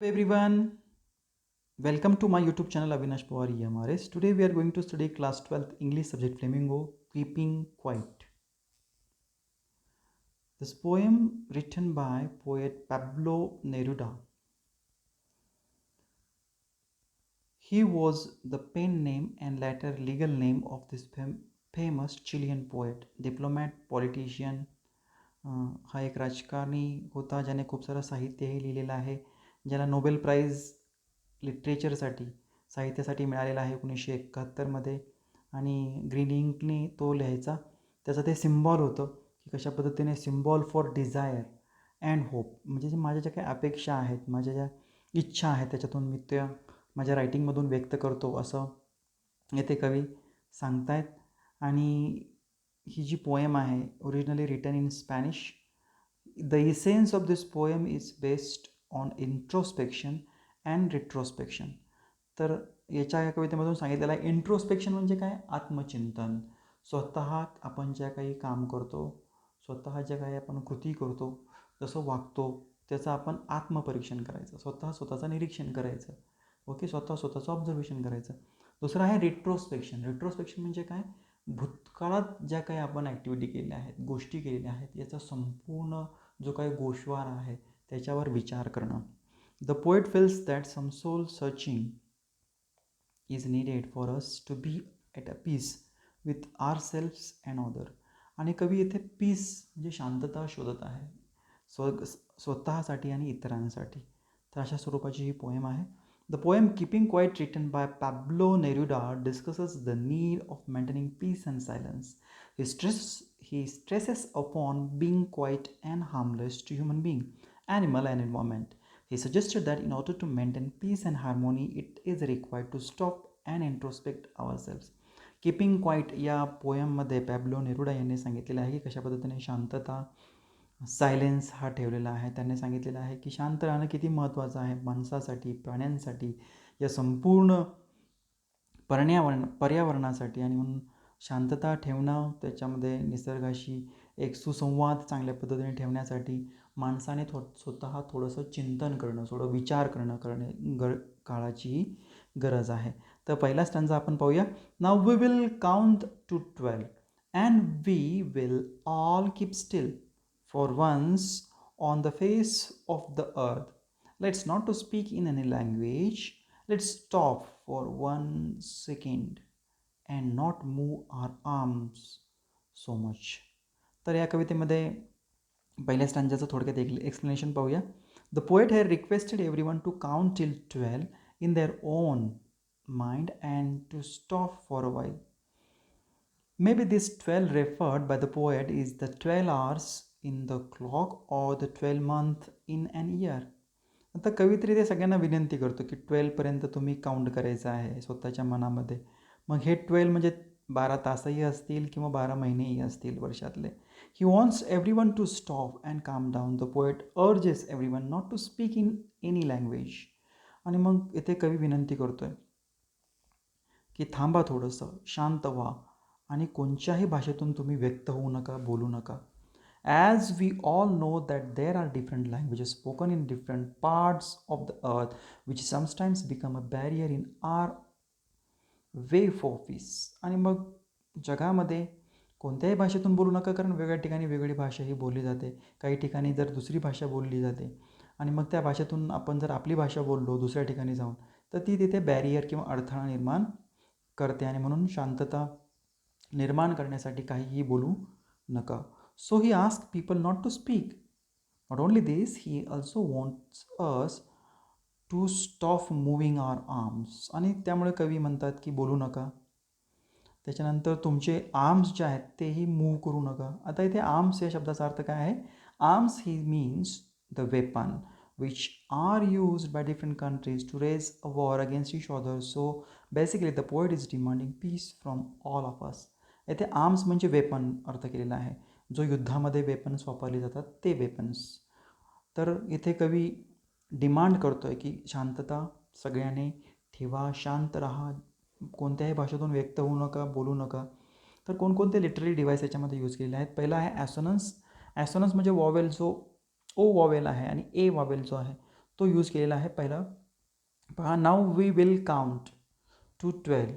Hello everyone, welcome to my YouTube channel Avinash Pawar EMRS. Today we are going to study class 12th English subject Flamingo, Keeping Quiet. This poem written by poet Pablo Neruda. He was the pen name and later legal name of this famous Chilean poet, diplomat, politician. हा एक राजकारणी होता ज्याने खूप सारं साहित्यही लिहिलेलं आहे, ज्याला नोबेल प्राईज लिटरेचरसाठी साहित्यासाठी मिळालेला आहे 1971मध्ये. आणि ग्रीन इंकने तो लिहायचा. त्याचं ते सिम्बॉल होतं की कशा पद्धतीने symbol for desire and hope, म्हणजे जे माझ्या ज्या काही अपेक्षा आहेत, माझ्या ज्या इच्छा आहेत त्याच्यातून मी त्या माझ्या रायटिंगमधून व्यक्त करतो असं येथे कवी सांगतायत. आणि ही जी पोएम आहे originally written in Spanish. The essence of this poem is based on introspection and retrospection. तर या कवितेमधून सांगितलेलं आहे इंट्रोस्पेक्शन म्हणजे काय, आत्मचिंतन. स्वतः आपण ज्या काही काम करतो, स्वतः ज्या काही आपण कृती करतो, जसं वागतो त्याचं आपण आत्मपरीक्षण करायचं, स्वतःचं निरीक्षण करायचं. ओके, स्वतःचं ऑब्झर्वेशन करायचं. दुसरं आहे रिट्रोस्पेक्शन. रिट्रोस्पेक्शन म्हणजे काय, भूतकाळात ज्या काही आपण ॲक्टिव्हिटी केलेल्या आहेत, गोष्टी केलेल्या आहेत, याचा संपूर्ण जो काही गोषवारा आहे त्याच्यावर विचार करणं. The poet feels that some soul searching is needed for us to be at a peace with ourselves and other. आणि कवी येथे पीस म्हणजे शांतता शोधत आहे स्वतःसाठी आणि इतरांसाठी. तर अशा स्वरूपाची ही पोएम आहे. The poem keeping quiet written by Pablo Neruda discusses the need of maintaining peace and silence. He stresses upon being quiet and harmless to human being, animal and environment. He suggested that in order to maintain peace and harmony, it is required to stop and introspect ourselves. Keeping quiet या पोयममध्ये पॅब्लो Neruda यांनी सांगितलेलं आहे की कशा पद्धतीने शांतता, silence हा ठेवलेला आहे. त्यांनी सांगितलेलं आहे की शांत राहणं किती महत्त्वाचं आहे माणसासाठी, प्राण्यांसाठी, या संपूर्ण पर्यावरणासाठी. आणि म्हणून शांतता ठेवणं, त्याच्यामध्ये निसर्गाशी एक सुसंवाद चांगल्या पद्धतीने ठेवण्यासाठी माणसाने स्वतः थोडंसं चिंतन करणं, थोडं विचार काळाची गरज आहे. तर पहिला स्टँजा आपण पाहूया. Now we will count to 12 and we will all keep still for once on the face of the earth. Let's not to speak in any language. Let's stop for 1 second and not move our arms so much. तर या कवितेमध्ये पहिल्या स्टँजाचं थोडक्यात explanation पाहूया. The poet had requested everyone to count till 12 in their own mind and to stop for a while. Maybe this 12 referred by the poet is the 12 hours in the clock or the 12 month in an year. आता कवित्री ते सगळ्यांना विनंती करतो की 12पर्यंत तुम्ही count करायचं आहे स्वतःच्या मनामध्ये. मग हे 12 म्हणजे 12 तासही असतील किंवा 12 महिनेही असतील वर्षातले. He wants everyone to stop and calm down. The poet urges everyone not to speak in any language. आणि मग इथे कवी विनंती करतोय की थांबा, थोडंसं शांत व्हा आणि कोणत्याही भाषेतून तुम्ही व्यक्त होऊ नका, बोलू नका. As we all know that there are different languages spoken in different parts of the earth which sometimes become a barrier in our way for peace. आणि मग जगामध्ये कोणत्याही भाषेतून बोलू नका, कारण वेगळ्या ठिकाणी वेगळी भाषा ही बोलली जाते. काही ठिकाणी जर दुसरी भाषा बोलली जाते आणि मग त्या भाषेतून आपण जर आपली भाषा बोललो दुसऱ्या ठिकाणी जाऊन, तर ती तिथे बॅरियर किंवा अडथळा निर्माण करते. आणि म्हणून शांतता निर्माण करण्यासाठी काहीही बोलू नका. So he ask people not to speak. Not only this, he also wants us to stop moving our arms. आणि त्यामुळे कवी म्हणतात की बोलू नका. त्याच्यानंतर तुमचे आर्म्स जे आहेत तेही मूव्ह करू नका. आता इथे आर्म्स या शब्दाचा अर्थ काय आहे. Arms he means the weapon which are used by different countries to raise a war against each other. So basically the poet is demanding peace from all of us. येथे आर्म्स म्हणजे weapon अर्थ केलेला आहे, जो युद्धामध्ये weapons वापरले जातात ते वेपन्स. तर इथे कवी डिमांड करतोय की शांतता सगळ्यांनी ठेवा, शांत राहा, कोणत्याही भाषेतून व्यक्त होऊ नका, बोलू नका. तर कोणकोणते लिटररी डिव्हाइस याच्यामध्ये यूज केलेले आहेत. पहिला आहे ॲसोनन्स. ॲसोनन्स म्हणजे वॉवेल, जो ओ वॉवेल आहे आणि ए वॉवेल जो आहे तो यूज केलेला आहे. पहिला पहा, now we will count to 12,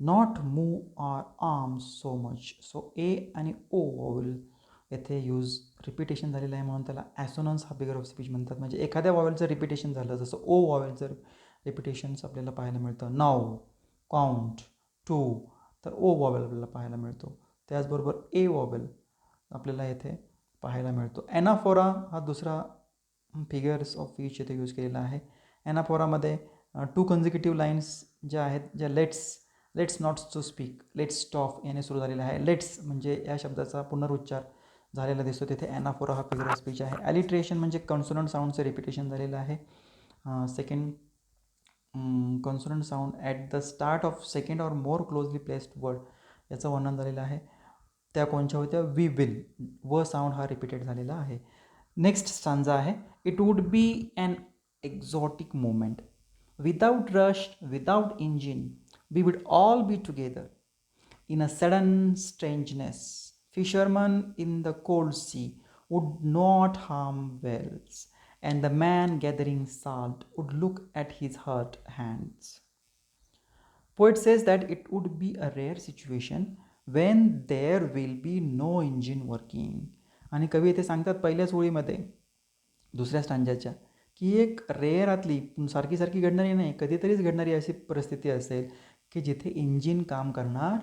not move our arms so much. So A आणि ओ वॉवेल येथे यूज रिपिटेशन झालेलं आहे म्हणून त्याला ॲसोनन्स हा फिगर ऑफ स्पीच म्हणतात. म्हणजे एखाद्या वॉवेलचं रिपिटेशन झालं, जसं ओ वॉवेलचं रिपिटेशन्स आपल्याला पाहायला मिळतं. नाव, काउंट, टू, तर ओ वॉवेल आपल्याला पाहायला मिळतो. त्याचबरोबर ए वॉवेल आपल्याला येथे पाहायला मिळतो. ॲनाफोरा हा दुसरा फिगर्स ऑफ स्पीच येथे यूज केलेला आहे. ॲनाफोरामध्ये 2 कन्झिक्युटिव्ह लाईन्स ज्या आहेत, ज्या let's not to speak, let's stop याने सुरू झालेला आहे. लेट्स म्हणजे या शब्दाचा पुनरुच्चार झालेला दिसतो, तिथे ॲनाफोरा हा फिगर ऑफ स्पीच आहे. ॲलिट्रेशन म्हणजे कॉन्सोनंट साऊंडचं रिपिटेशन झालेलं आहे. Second consonant sound at the start of second or more closely placed word याचं वर्णन झालेलं आहे. त्या कोणत्या होत्या? वी विल, व साऊंड हा रिपीटेड झालेला आहे. नेक्स्ट स्टांजा आहे, it would be an exotic moment without rush, without engine, we would all be together in a sudden strangeness. Fishermen in the cold sea would not harm whales, and the man gathering salt would look at his hurt hands. Poet says that it would be a rare situation when there will be no engine working. आणि कवी इथे सांगतात पहिल्याच ओळीमध्ये दुसऱ्या स्टांजाच्या की एक रेअरातली सारखी सारखी घडणारी नाही, कधीतरीच घडणारी अशी परिस्थिती असेल की जिथे इंजिन काम करणार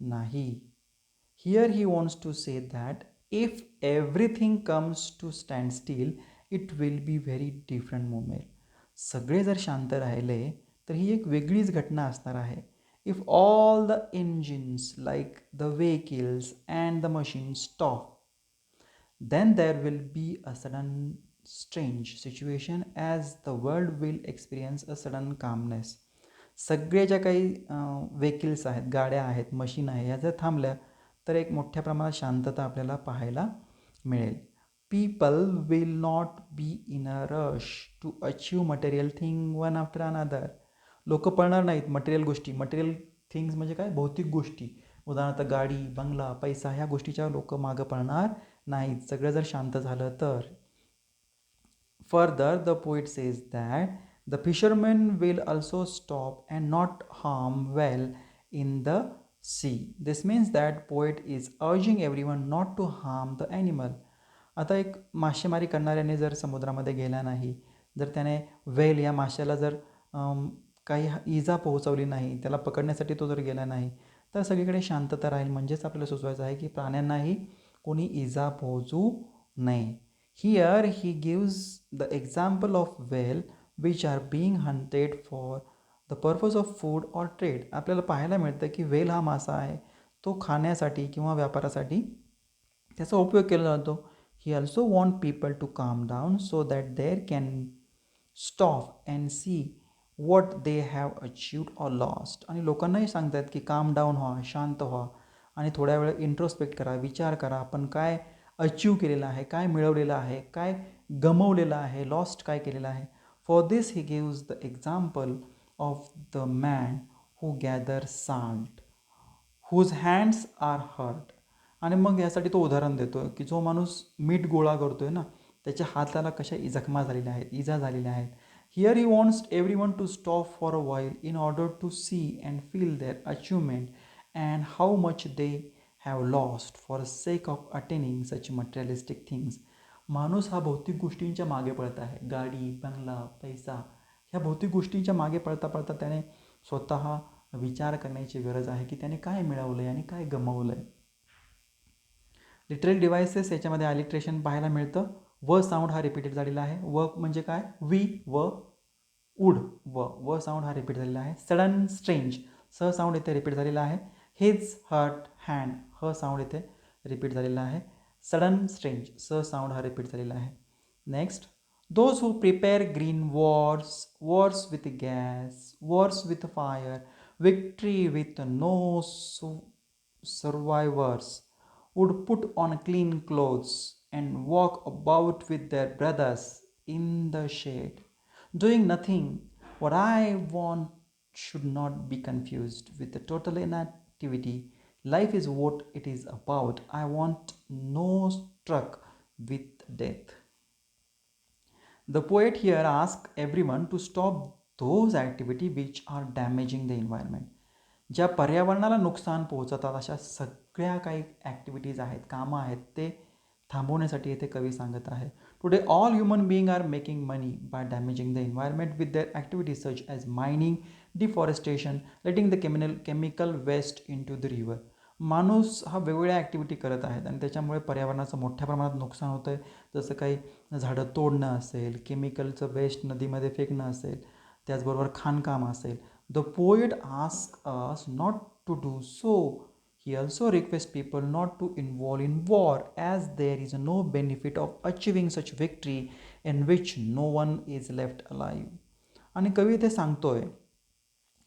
नाही. Here he wants to say that if everything comes to stand still, it will be very different moment. सगळे जर शांत राहिले तर ही एक वेगळीच घटना असणार आहे. If all the engines like the vehicles and the machines stop, then there will be a sudden strange situation as the world will experience a sudden calmness. सगळे ज्या काही व्हेकल्स आहेत, गाड्या आहेत, मशीन आहे, ह्या जर थांबल्या तर एक मोठ्या प्रमाणात शांतता आपल्याला पाहायला मिळेल. People will not be in a rush to achieve material thing one after another. लोक पळणार नाहीत मटेरियल गोष्टी. मटेरियल थिंग्स म्हणजे काय? भौतिक गोष्टी. उदाहरणार्थ गाडी, बंगला, पैसा, ह्या गोष्टीच्या लोक मागं पळणार नाहीत, सगळं जर शांत झालं तर. Further, the poet says that the fishermen will also stop and not harm well in the sea. This means that poet is urging everyone not to harm the animal. आता एक मासेमारी करणाऱ्याने जर समुद्रामध्ये गेला नाही, जर त्याने वेल या माशाला जर काही इजा पोहोचवली नाही, त्याला पकडण्यासाठी तो जर गेला नाही, तर सगळीकडे शांतता राहील. म्हणजेच आपल्याला सुचवायचं आहे की प्राण्यांनाही कोणी इजा पोहोचू नये. Here he gives the example of whale which are being hunted for the purpose of food or trade. आपल्याला पाहायला मिळतं की व्हेल हा मासा आहे, तो खाण्यासाठी किंवा व्यापारासाठी त्याचा उपयोग केला जातो. He also want people to calm down so that they can stop and see what they have achieved or lost. आणि लोकांनाही सांगतात की काम डाऊन व्हा, शांत व्हा आणि थोड्या वेळ इंट्रोस्पेक्ट करा, विचार करा आपण काय अचीव केलेलं आहे, काय मिळवलेलं आहे, काय गमवलेलं आहे, लॉस्ट काय केलेलं आहे. For this he gives the example of the man who gather salt whose hands are hurt. आणि मग यासाठी तो उदाहरण देतो की जो माणूस मीठ गोळा करतोय ना, त्याच्या हाताला कशा जखमा झालेल्या आहेत, इजा झालेल्या आहेत. Here he wants every one to stop for a while in order to see and feel their achievement and how much they have lost for sake of attaining such materialistic things. माणूस हा भौतिक गोष्टींच्या मागे पळत आहे. गाडी, बंगला, पैसा, ह्या भौतिक गोष्टींच्या मागे पळता पळता त्याने स्वतः विचार करण्याची गरज आहे की त्याने काय मिळवलं आहे आणि काय गमावलं आहे. लिटरल डिव्हायसेस याच्यामध्ये अलिट्रेशन पाहायला मिळतं. व साऊंड हा रिपीटेड झालेला आहे. व म्हणजे काय? वी, व, उड, व साऊंड हा रिपीट झालेला आहे. सडन, स्ट्रेंज, स साऊंड इथे रिपीट झालेला आहे. हिज, हर्ट, हँड, ह साऊंड इथे रिपीट झालेला आहे. सडन, स्ट्रेंज, स साऊंड हा रिपीट झालेला आहे. Next, those who prepare green wars, wars with gas, wars with fire, victory with no survivors, would put on clean clothes and walk about with their brothers in the shade, doing nothing. What I want should not be confused with the total inactivity. Life is what it is about. I want no struck with death. The poet here asks everyone to stop those activities which are damaging the environment. ज्या पर्यावरणाला नुकसान पोहोचवतात अशा सगळ्या काही activities आहेत, कामं आहेत, ते थांबवण्यासाठी येथे कवी सांगत आहे. Today all human being are making money by damaging the environment with their activities such as mining, deforestation, letting the chemical waste in to the river. माणूस हा वेगवेगळ्या ॲक्टिव्हिटी करत आहेत आणि त्याच्यामुळे पर्यावरणाचं मोठ्या प्रमाणात नुकसान होतं आहे. जसं काही झाडं तोडणं असेल, केमिकलचं वेस्ट नदीमध्ये फेकणं असेल, त्याचबरोबर खाणकाम असेल. The poet ask us not to do so. He also requests people not to involve in war as there is no benefit of achieving such victory in which no one is left alive. आणि कवी ते सांगतोय,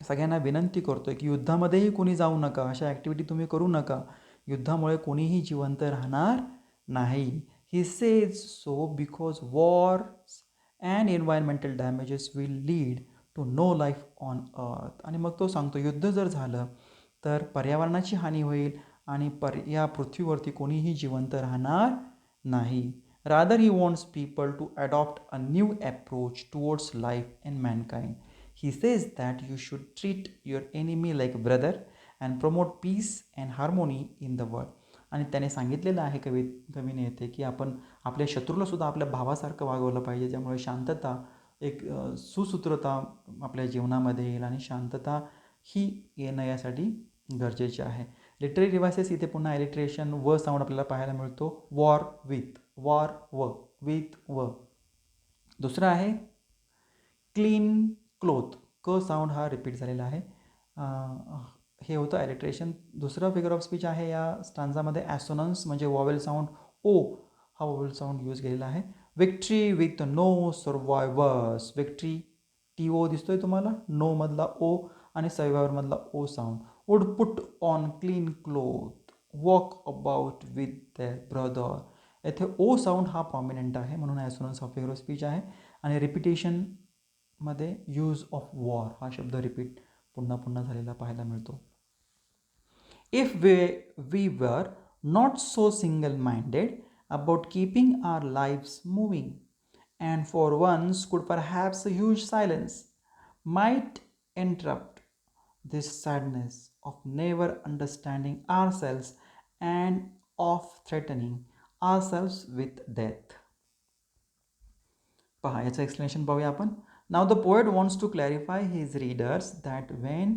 सगळ्यांना विनंती करतोय की युद्धामध्येही कोणी जाऊ नका, अशा ॲक्टिव्हिटी तुम्ही करू नका. युद्धामुळे कोणीही जिवंत राहणार नाही. He says so because wars and environmental damages will lead to no life on earth. आणि मग तो सांगतो युद्ध जर झालं तर पर्यावरणाची हानी होईल आणि या पृथ्वीवरती कोणीही जिवंत राहणार नाही. Rather he wants people to adopt a new approach towards life and mankind. He says that you should treat your enemy like brother and promote peace and harmony in the world. आणि त्याने सांगितलेलं आहे कवीने येते की आपण आपल्या शत्रूला सुद्धा आपल्या भावासारखं वागवलं पाहिजे, ज्यामुळे शांतता, एक सुसूत्रता आपल्या जीवनामध्ये येईल आणि शांतता ही येणं यासाठी गरजेचे आहे. लिटररी डिव्हायसेस, इथे पुन्हा एलिट्रेशन व साऊंड आपल्याला पाहायला मिळतो. वॉर व विथ व. दुसरं आहे क्लीन क्लोथ. क साऊंड हा रिपीट झालेला आहे. हे होतं ॲलिट्रेशन. दुसरं फिगर ऑफ स्पीच आहे या स्टांजामध्ये ॲसोनन्स, म्हणजे वॉवेल साऊंड ओ हा वॉवेल साऊंड यूज केलेला आहे. Victory with no survivors. Victory T O दिसतोय तुम्हाला, नो मधला ओ आणि सर्वायवर मधला O sound. Would put on clean cloth, walk about with their brother. येथे ओ साऊंड हा प्रॉमिनंट आहे, म्हणून ॲसोनन्स हा फिगर ऑफ स्पीच आहे. आणि रिपिटेशन मध्ये यूज ऑफ वॉर हा शब्द रिपीट पुन्हा पुन्हा झालेला पाहायला मिळतो. If we were not so single minded about keeping our lives moving and for once could perhaps a huge silence might interrupt this sadness of never understanding ourselves and of threatening ourselves with death. पहा, याचं explanation पाहूया आपण. Now the poet wants to clarify his readers that when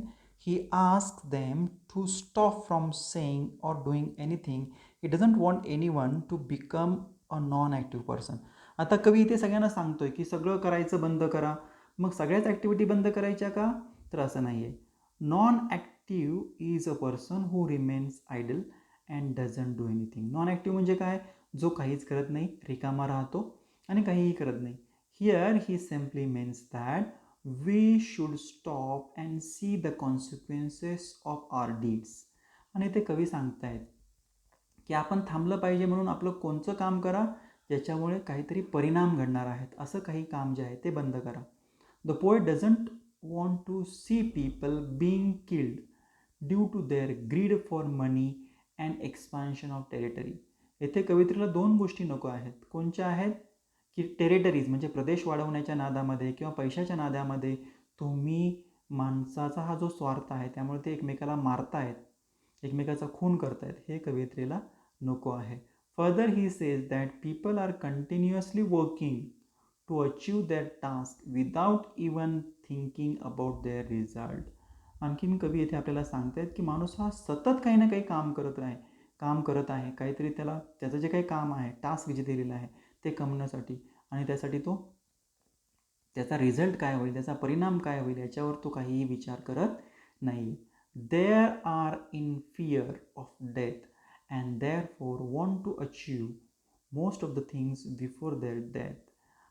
he asks them to stop from saying or doing anything, he doesn't want anyone to become a non-active person. आता कवी इथे सगळ्यांना सांगतोय की सगळं करायचं बंद करा. मग सगळ्याच ॲक्टिव्हिटी बंद करायच्या का? तर असं नाही आहे. Non active is a person who remains idle and doesn't do anything. Non active म्हणजे काय? जो काहीच करत नाही, रिकामा राहतो आणि काहीही करत नाही. Here he simply means that we should stop and see the consequences of our deeds. आणि ते कवी सांगतायत की आपण थांबलं पाहिजे, म्हणून आपलं कोणचं काम करा ज्याच्यामुळे काहीतरी परिणाम घडणार आहेत, असं काही काम जे आहे ते बंद करा. The poet doesn't want to see people being killed due to their greed for money and expansion of territory. येथे कवितेला दोन गोष्टी नको आहेत. कोणत्या आहेत? की टेरिटरीज म्हणजे प्रदेश वाढवण्याच्या नादामध्ये किंवा पैशाच्या नादामध्ये तुम्ही माणसाचा हा जो स्वार्थ आहे त्यामुळे ते एकमेकाला मारतायत, एकमेकाचा खून करतायत, हे कवितेला नको आहे. Further he says that people are continuously working to achieve that task without even thinking about their result. आणखीन कवी येथे आपल्याला सांगतायत की माणूस हा सतत काही ना काही काम करत आहे, काहीतरी त्याचं जे काही काम आहे, टास्क जे दिलेलं आहे ते कमवण्यासाठी, आणि त्याचा रिझल्ट काय होईल, त्याचा परिणाम काय होईल याच्यावर तो काहीही विचार करत नाही. There are in fear of death and therefore want to achieve most of the things before their death.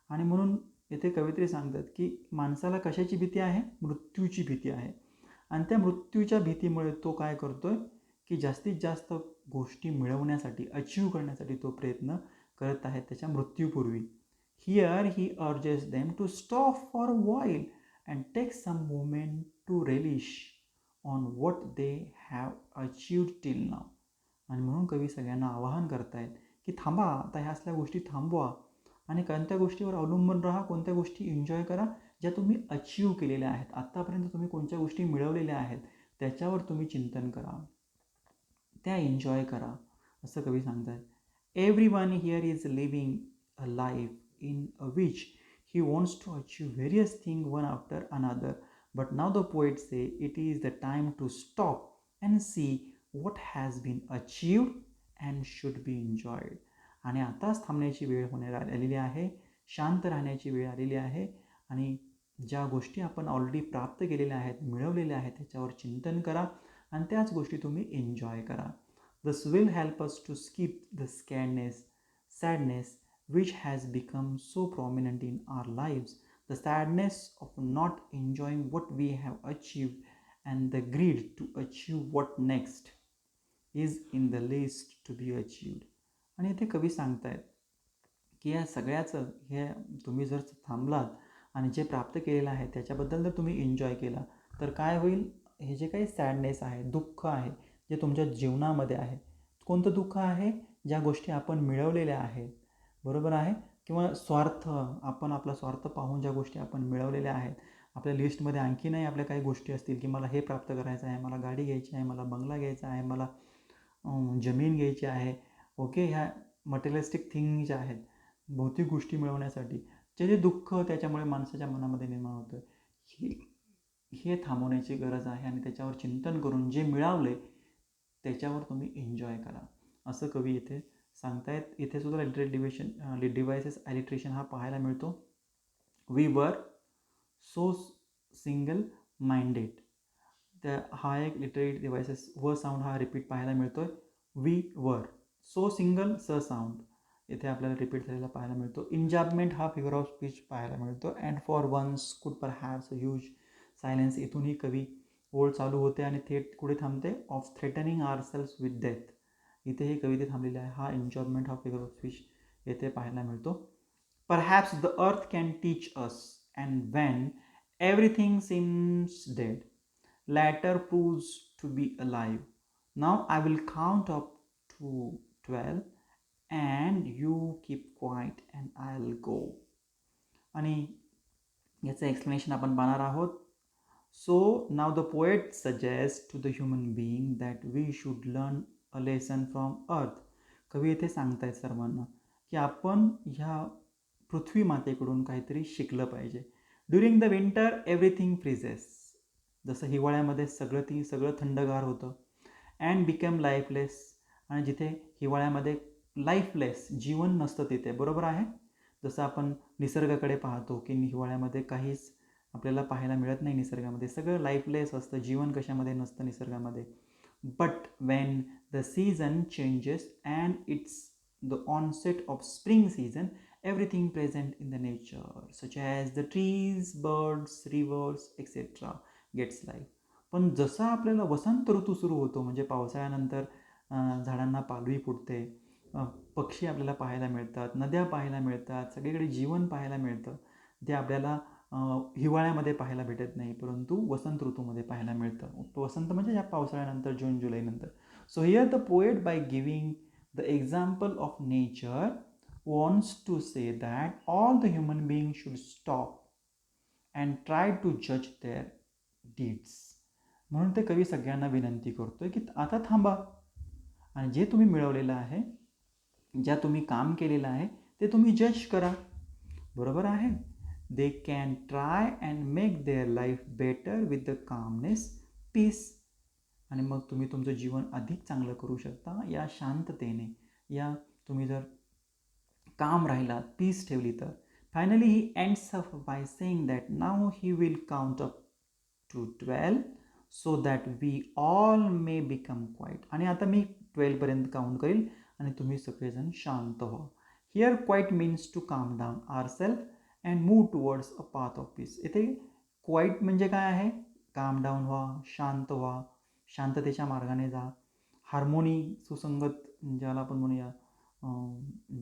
आणि म्हणून येथे कवित्री सांगतात की माणसाला कशाची भीती आहे? मृत्यूची भीती आहे. आणि त्या मृत्यूच्या भीतीमुळे तो काय करतोय की जास्तीत जास्त गोष्टी मिळवण्यासाठी, अचीव करण्यासाठी तो प्रयत्न करत आहेत त्याच्या मृत्यूपूर्वी. Here he urges them to stop for a while and take some moment to relish on what they have achieved till now. आणि म्हणून कवी सगळ्यांना आवाहन करतायत की थांबा, आता ह्या असल्या गोष्टी थांबवा आणि कोणत्या गोष्टीवर अवलंबून राहा, कोणत्या गोष्टी एन्जॉय करा ज्या तुम्ही अचीव केलेल्या आहेत. आत्तापर्यंत तुम्ही कोणत्या गोष्टी मिळवलेल्या आहेत त्याच्यावर तुम्ही चिंतन करा, त्या एन्जॉय करा, असं कवी सांगतात. Everyone here is living a life in a which he wants to achieve various things one after another. But now the poets say it is the time to stop and see what has been achieved and should be enjoyed. आणि आताच थांबण्याची वेळ होणार आलेली आहे, शांत राहण्याची वेळ आलेली आहे आणि ज्या गोष्टी आपण ऑलरेडी प्राप्त केलेल्या आहेत, मिळवलेल्या आहेत, त्याच्यावर चिंतन करा आणि त्याच गोष्टी तुम्ही एन्जॉय करा. This will help us to skip the sadness which has become so prominent in our lives, the sadness of not enjoying what we have achieved and the greed to achieve what next is in the list to be achieved. आणि इथे कवी सांगतायत की या सगळ्याचं हे तुम्ही जर थांबलात आणि जे प्राप्त केलेलं आहे त्याच्याबद्दल जर तुम्ही एन्जॉय केला तर काय होईल, हे जे काही सॅडनेस आहे, दुःख आहे जे तुमच्या जीवनामध्ये आहे, कोणतं दुःख आहे, ज्या गोष्टी आपण मिळवलेल्या आहेत, बरोबर आहे, किंवा स्वार्थ, आपण आपला स्वार्थ पाहून ज्या गोष्टी आपण मिळवलेल्या आहेत, आपल्या लिस्टमध्ये आणखीनही आपल्या काही गोष्टी असतील की मला हे प्राप्त करायचं आहे, मला गाडी घ्यायची आहे, मला बंगला घ्यायचा आहे, मला जमीन घ्यायची आहे, ओके, ह्या मटेरियलिस्टिक थिंग ज्या आहेत, भौतिक गोष्टी मिळवण्यासाठी जे दुःख त्याच्यामुळे माणसाच्या मनामध्ये निर्माण होतं, हे थांबवण्याची गरज आहे आणि त्याच्यावर चिंतन करून जे मिळवले त्याच्यावर तुम्ही एन्जॉय करा, असं कवी इथे सांगतायत. इथे सुद्धा डिव्हायसेस ॲलिट्रेशन हा पाहायला मिळतो. We were so single minded, त्या हा एक लिटररी डिव्हायसेस व साऊंड हा रिपीट पाहायला मिळतोय. वी वर सो सिंगल स साऊंड इथे आपल्याला रिपीट झालेला पाहायला मिळतो. इंजाबमेंट हा फिगर ऑफ स्पीच पाहायला मिळतो. अँड फॉर वन्स कुड पर हॅव्स अ ह्यूज सायलेन्स, इथूनही कवी ओळ चालू होते आणि थेट कुठे थांबते, of threatening our selves with death, इथेही कविते थांबलेले आहे. हा एन्जॉयमेंट हा फिगर ऑफ स्पीच येथे पाहायला मिळतो. Perhaps the earth can teach us and when everything seems dead latter proves to be alive. Now I will count up to 12 and you keep quiet and I'll go. आणि याचं explanation आपण पाहणार आहोत. So now the poet suggests to the human being that we should learn a lesson from earth. कवी येथे सांगतायत सर्वांना की आपण ह्या पृथ्वी मातेकडून काहीतरी शिकलं पाहिजे. During the winter everything freezes, जसं हिवाळ्यामध्ये सगळं थंडगार होतं. अँड बिकम लाईफलेस, आणि जिथे हिवाळ्यामध्ये लाईफलेस जीवन नसतं तिथे, बरोबर आहे. जसं आपण निसर्गाकडे पाहतो की हिवाळ्यामध्ये काहीच आपल्याला पाहायला मिळत नाही, निसर्गामध्ये सगळं लाईफलेस असतं, जीवन कशामध्ये नसतं निसर्गामध्ये. But when the season changes and it's the onset of spring season, everything present in the nature such as the trees, birds, rivers etcetera gets life. पण जसा आपल्याला वसंत ऋतू सुरू होतो, म्हणजे पावसाळ्यानंतर झाडांना पालवी फुटते, पक्षी आपल्याला पाहायला मिळतात, नद्या पाहायला मिळतात, सगळीकडे जीवन पाहायला मिळतं, ते आपल्याला हिवाळ्यामध्ये पाहायला भेटत नाही, परंतु वसंत ऋतूमध्ये पाहायला मिळतं. वसंत म्हणजे या पावसाळ्यानंतर, जून जुलैनंतर. So here the poet by giving the example of nature wants to say that all the human being should stop and try to जज देअर डीड्स. म्हणून ते कवी सगळ्यांना विनंती करतोय की आता थांबा आणि जे तुम्ही मिळवलेलं आहे, ज्या तुम्ही काम केलेलं आहे ते तुम्ही जज करा, बरोबर आहे. They can try and make their life better with the calmness, peace, आणि मग तुम्ही तुमचं जीवन अधिक चांगलं करू शकता या शांततेने, या तुम्ही जर काम राहिलात, पीस ठेवली तर. Finally he ends up by saying that now he will count up to 12 so that we all may become quiet. आणि आता मी 12पर्यंत काउंट करेल आणि तुम्ही सगळेजण शांत व्हा. Here quiet means to calm down our self and move towards a path of peace. इथे quiet म्हणजे काय आहे, काम डाऊन व्हा, शांत व्हा, शांततेच्या मार्गाने जा. हार्मोनी, सुसंगत, ज्याला आपण म्हणूया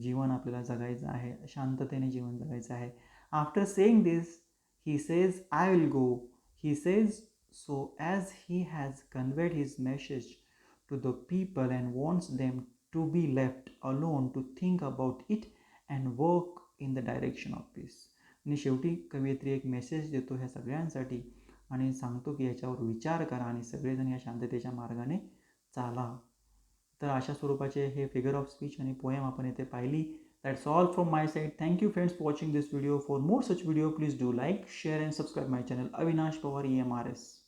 जीवन आपल्याला जगायचं आहे, शांततेने जीवन जगायचं आहे. After saying this he says I will go. He says so as he has conveyed his message to the people and wants them to be left alone to think about it and work in the direction of peace. आणि शेवटी कवयित्री एक message देतो ह्या सगळ्यांसाठी आणि सांगतो की याच्यावर विचार करा आणि सगळेजण या शांततेच्या मार्गाने चाला. तर अशा स्वरूपाचे हे फिगर ऑफ स्पीच आणि पोएम आपण इथे पाहिली. That's all from my side. Thank you friends for watching this video. For more such video please do like, share and subscribe my channel Avinash Pawar EMRS.